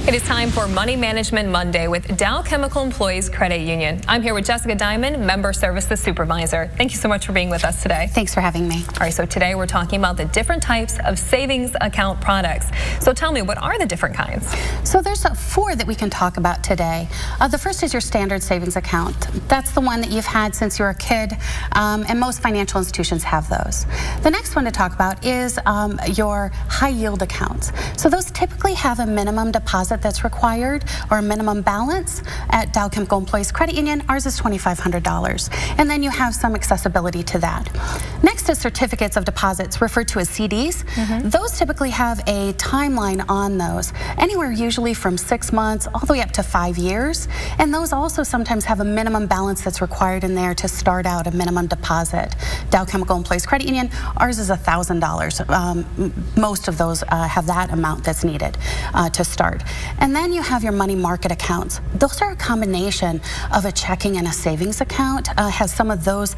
It is time for Money Management Monday with Dow Chemical Employees Credit Union. I'm here with Jessica Diamond, Member Services Supervisor. Thank you so much for being with us today. Thanks for having me. All right, so today we're talking about the different types of savings account products. So tell me, what are the different kinds? So there's four that we can talk about today. The first is your standard savings account. That's the one that you've had since you were a kid, and most financial institutions have those. The next one to talk about is your high yield accounts. So those typically have a minimum deposit that's required or a minimum balance. At Dow Chemical Employees Credit Union, ours is $2,500, and then you have some accessibility to that. Next is certificates of deposits, referred to as CDs. Those typically have a timeline on those, anywhere usually from 6 months all the way up to 5 years, and those also sometimes have a minimum balance that's required in there to start out, a minimum deposit. Dow Chemical Employees Credit Union, ours is $1,000. Most of those have that amount that's needed to start. And then you have your money market accounts. Those are a combination of a checking and a savings account. Has some of those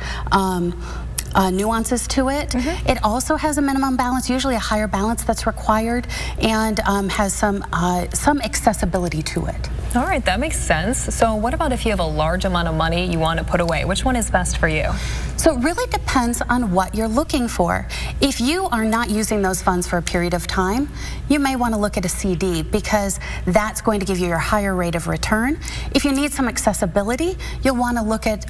nuances to it. It also has a minimum balance, usually a higher balance that's required, and has some accessibility to it. All right, that makes sense. So what about if you have a large amount of money you want to put away? Which one is best for you? So it really depends on what you're looking for. If you are not using those funds for a period of time, you may want to look at a CD because that's going to give you your higher rate of return. If you need some accessibility, you'll want to look at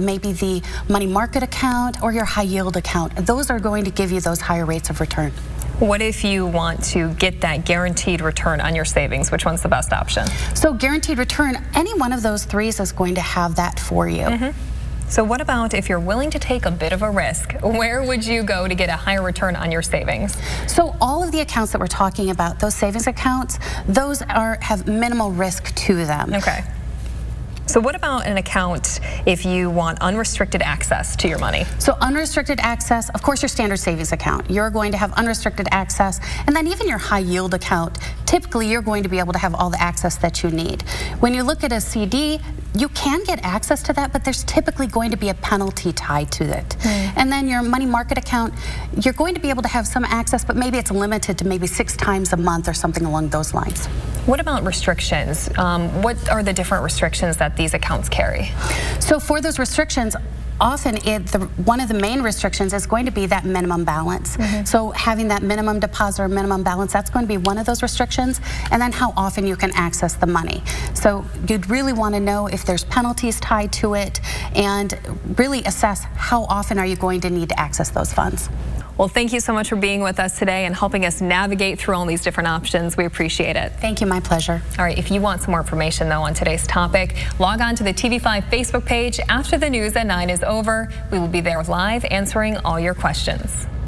maybe the money market account or your high yield account. Those are going to give you those higher rates of return. What if you want to get that guaranteed return on your savings? Which one's the best option? So guaranteed return, any one of those three is going to have that for you. So what about if you're willing to take a bit of a risk? Where would you go to get a higher return on your savings? So all of the accounts that we're talking about, those savings accounts, those have minimal risk to them. Okay. So what about an account if you want unrestricted access to your money? So unrestricted access, of course, your standard savings account. You're going to have unrestricted access, and then even your high yield account, typically you're going to be able to have all the access that you need. When you look at a CD, you can get access to that, but there's typically going to be a penalty tied to it. And then your money market account, you're going to be able to have some access, but maybe it's limited to maybe 6 times a month or something along those lines. What about restrictions? What are the different restrictions that these accounts carry? So for those restrictions, often one of the main restrictions is going to be that minimum balance. So having that minimum deposit or minimum balance, that's going to be one of those restrictions, and then how often you can access the money. So you'd really want to know if there's penalties tied to it and really assess how often are you going to need to access those funds. Well, thank you so much for being with us today and helping us navigate through all these different options. We appreciate it. Thank you, my pleasure. All right, if you want some more information, though, on today's topic, log on to the TV5 Facebook page after the news at 9 is over. We will be there live answering all your questions.